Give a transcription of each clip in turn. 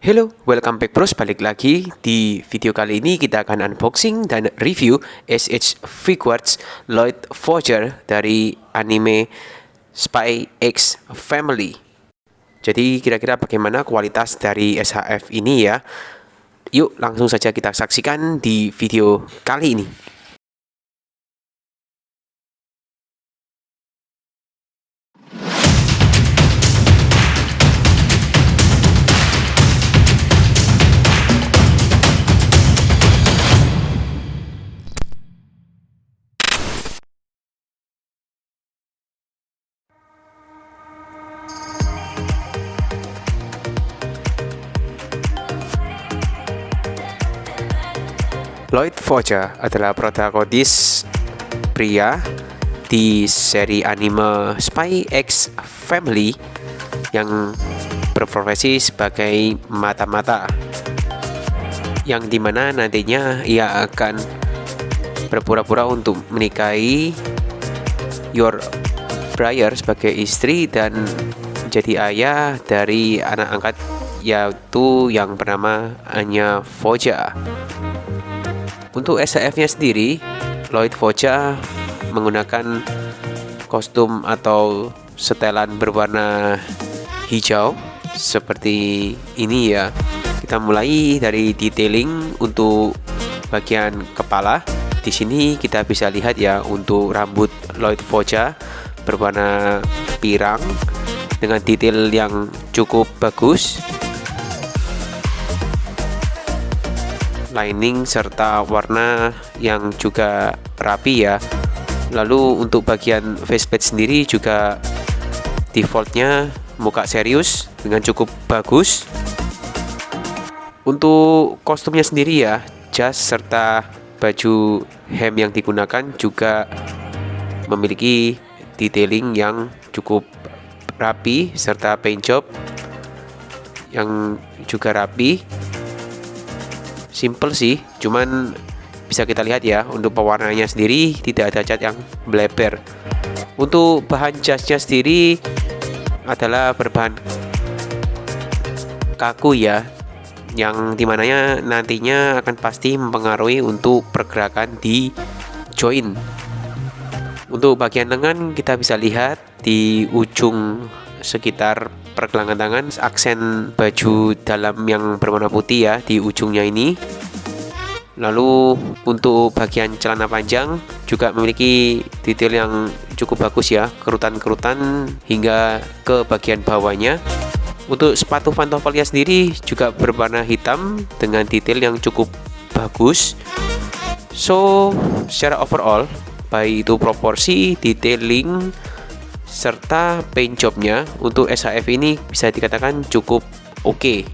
Hello, welcome back bros, balik lagi. Di video kali ini kita akan unboxing dan review SH Figuarts Lloyd Forger dari anime Spy X Family. Jadi kira-kira bagaimana kualitas dari SHF ini ya? Yuk langsung saja kita saksikan di video kali ini. Lloyd Forger adalah protagonis pria di seri anime Spy X Family yang berprofesi sebagai mata-mata, yang dimana nantinya ia akan berpura-pura untuk menikahi Yor Briar sebagai istri dan menjadi ayah dari anak angkat, yaitu yang bernama Anya Forger. Untuk SHF-nya sendiri, Lloyd Forger menggunakan kostum atau setelan berwarna hijau seperti ini ya. Kita mulai dari detailing untuk bagian kepala. Di sini kita bisa lihat ya, untuk rambut Lloyd Forger berwarna pirang dengan detail yang cukup bagus, lining serta warna yang juga rapi ya. Lalu untuk bagian faceplate sendiri juga defaultnya muka serius dengan cukup bagus. Untuk kostumnya sendiri ya, jas serta baju hem yang digunakan juga memiliki detailing yang cukup rapi serta paint job yang juga rapi. Simple sih, cuman bisa kita lihat ya, untuk pewarnanya sendiri tidak ada cat yang bleber. Untuk bahan jasnya sendiri adalah berbahan kaku ya, yang dimananya nantinya akan pasti mempengaruhi untuk pergerakan di joint. Untuk bagian lengan kita bisa lihat di ujung sekitar pergelangan tangan aksen baju dalam yang berwarna putih ya di ujungnya ini. Lalu untuk bagian celana panjang juga memiliki detail yang cukup bagus ya, kerutan-kerutan hingga ke bagian bawahnya. Untuk sepatu pantoffelnya sendiri juga berwarna hitam dengan detail yang cukup bagus. So secara overall, baik itu proporsi, detailing serta paint jobnya, untuk SHF ini bisa dikatakan cukup oke.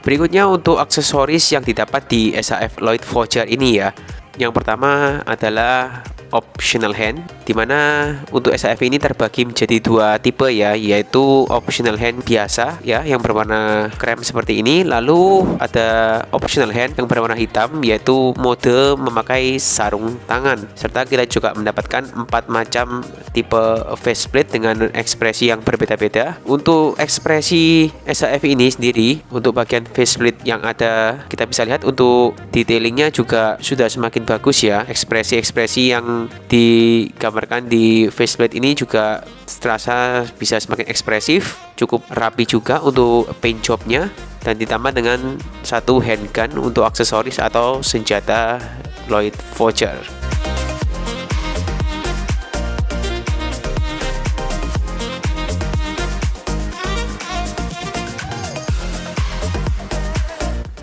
Berikutnya untuk aksesoris yang didapat di SHF Lloyd Forger ini ya. Yang pertama adalah optional hand, dimana untuk SHF ini terbagi menjadi dua tipe ya, yaitu optional hand biasa ya yang berwarna krem seperti ini. Lalu ada optional hand yang berwarna hitam, yaitu mode memakai sarung tangan. Serta kita juga mendapatkan 4 macam tipe faceplate dengan ekspresi yang berbeda-beda. Untuk ekspresi SHF ini sendiri, untuk bagian faceplate yang ada kita bisa lihat untuk detailingnya juga sudah semakin bagus ya. Ekspresi-ekspresi yang digambarkan di faceplate ini juga terasa bisa semakin ekspresif, cukup rapi juga untuk paint jobnya, dan ditambah dengan satu handgun untuk aksesoris atau senjata Lloyd Forger.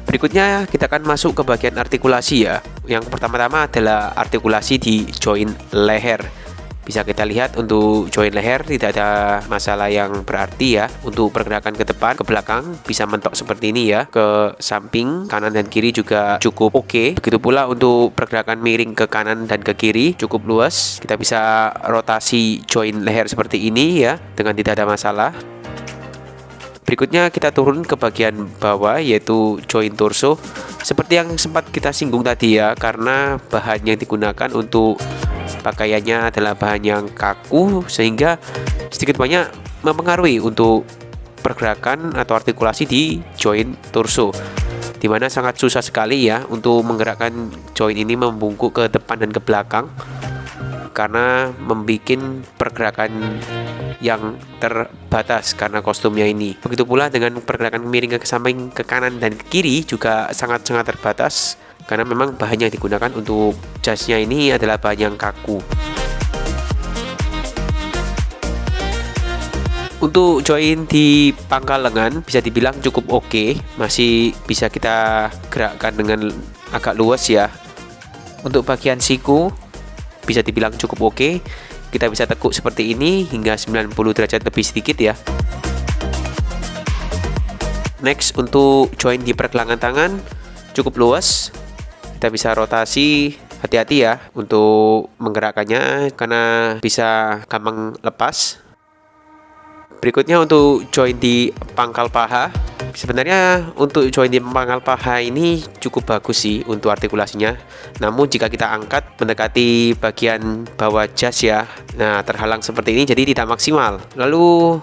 Berikutnya kita akan masuk ke bagian artikulasi ya. Yang pertama-tama adalah artikulasi di joint leher. Bisa kita lihat untuk joint leher tidak ada masalah yang berarti ya. Untuk pergerakan ke depan, ke belakang bisa mentok seperti ini ya. Ke samping, kanan dan kiri juga cukup oke. Begitu pula untuk pergerakan miring ke kanan dan ke kiri cukup luas. Kita bisa rotasi joint leher seperti ini ya, dengan tidak ada masalah. Berikutnya kita turun ke bagian bawah, yaitu join torso. Seperti yang sempat kita singgung tadi ya, karena bahan yang digunakan untuk pakaiannya adalah bahan yang kaku, sehingga sedikit banyak mempengaruhi untuk pergerakan atau artikulasi di join torso, dimana sangat susah sekali ya untuk menggerakkan join ini membungkuk ke depan dan ke belakang karena membuat pergerakan yang terbatas karena kostumnya ini. Begitu pula dengan pergerakan miring ke samping, ke kanan dan ke kiri juga sangat-sangat terbatas karena memang bahan yang digunakan untuk jasnya ini adalah bahan yang kaku. Untuk join di pangkal lengan bisa dibilang cukup oke, masih bisa kita gerakkan dengan agak luas ya. Untuk bagian siku bisa dibilang cukup oke, kita bisa tekuk seperti ini hingga 90 derajat lebih sedikit ya. Next, untuk join di pergelangan tangan cukup luas, kita bisa rotasi. Hati-hati ya untuk menggerakkannya karena bisa gampang lepas. Berikutnya untuk join di pangkal paha. Sebenarnya untuk join di pangkal paha ini cukup bagus sih untuk artikulasinya. Namun jika kita angkat mendekati bagian bawah jas ya, nah terhalang seperti ini jadi tidak maksimal. Lalu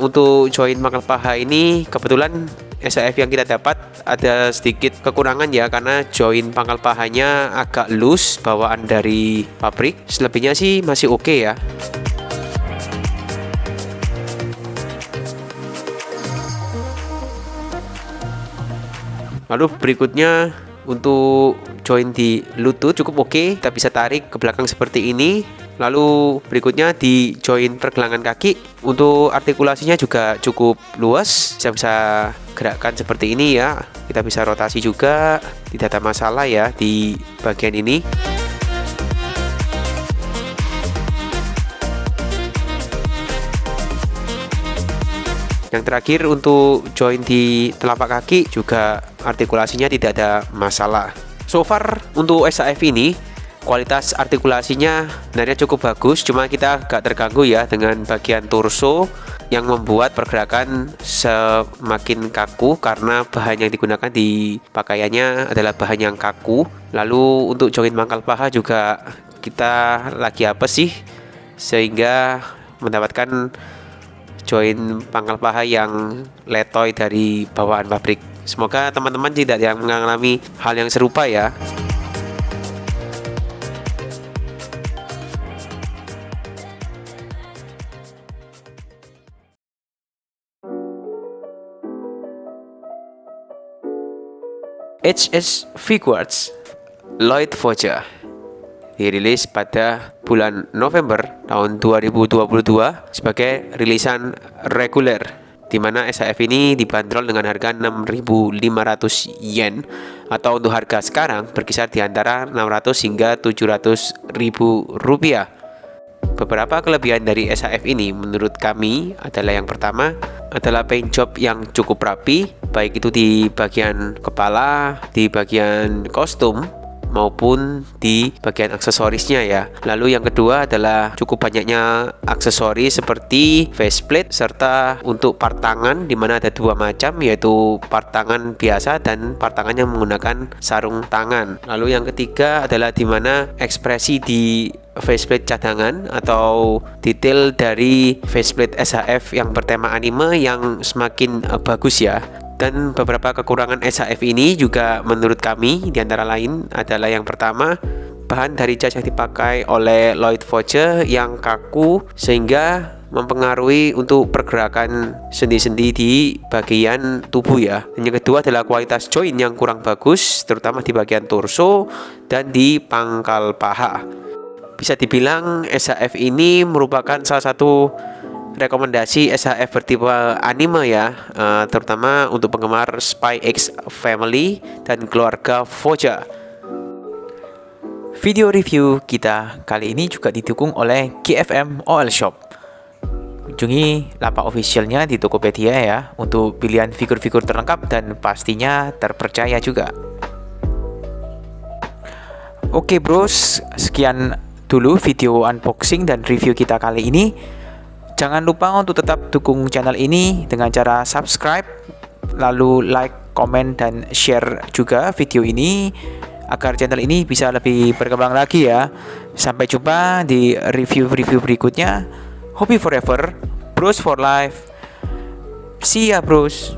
untuk join pangkal paha ini kebetulan SAF yang kita dapat ada sedikit kekurangan ya, karena join pangkal pahanya agak loose bawaan dari pabrik. Selebihnya sih masih oke ya. Lalu berikutnya untuk join di lutut cukup oke, kita bisa tarik ke belakang seperti ini. Lalu berikutnya di join pergelangan kaki, untuk artikulasinya juga cukup luas, bisa gerakan seperti ini ya. Kita bisa rotasi juga, tidak ada masalah ya di bagian ini. Yang terakhir untuk join di telapak kaki juga artikulasinya tidak ada masalah. So far untuk SAF ini kualitas artikulasinya sebenarnya cukup bagus, cuma kita agak terganggu ya dengan bagian torso yang membuat pergerakan semakin kaku karena bahan yang digunakan di pakaiannya adalah bahan yang kaku. Lalu untuk join pangkal paha juga kita lagi apa sih sehingga mendapatkan join pangkal paha yang letoy dari bawaan pabrik. Semoga teman-teman tidak yang mengalami hal yang serupa ya. HS V-Quartz Lloyd Forger dirilis pada bulan November tahun 2022 sebagai rilisan reguler, di mana SAF ini dibanderol dengan harga 6.500 yen atau untuk harga sekarang berkisar di antara 600 hingga 700 ribu rupiah. Beberapa kelebihan dari SAF ini menurut kami adalah yang pertama adalah paint job yang cukup rapi, baik itu di bagian kepala, di bagian kostum maupun di bagian aksesorisnya ya. Lalu yang kedua adalah cukup banyaknya aksesoris seperti faceplate serta untuk part tangan, di mana ada dua macam, yaitu part tangan biasa dan part tangan yang menggunakan sarung tangan. Lalu yang ketiga adalah di mana ekspresi di faceplate cadangan atau detail dari faceplate SAF yang bertema anime yang semakin bagus ya. Dan beberapa kekurangan SAF ini juga menurut kami diantara lain adalah yang pertama, bahan dari jas yang dipakai oleh Lloyd Forger yang kaku sehingga mempengaruhi untuk pergerakan sendi-sendi di bagian tubuh ya. Dan yang kedua adalah kualitas join yang kurang bagus, terutama di bagian torso dan di pangkal paha. Bisa dibilang SAF ini merupakan salah satu rekomendasi SAF bertipe anime ya, terutama untuk penggemar Spy X Family dan keluarga Forger. Video review kita kali ini juga didukung oleh GFM OL Shop. Kunjungi lapak officialnya di Tokopedia ya untuk pilihan figur-figur terlengkap dan pastinya terpercaya juga. Oke bros, sekian dulu video unboxing dan review kita kali ini. Jangan lupa untuk tetap dukung channel ini dengan cara subscribe, lalu like, komen, dan share juga video ini agar channel ini bisa lebih berkembang lagi ya. Sampai jumpa di review-review berikutnya. Hobby forever, bros for life. See ya bros.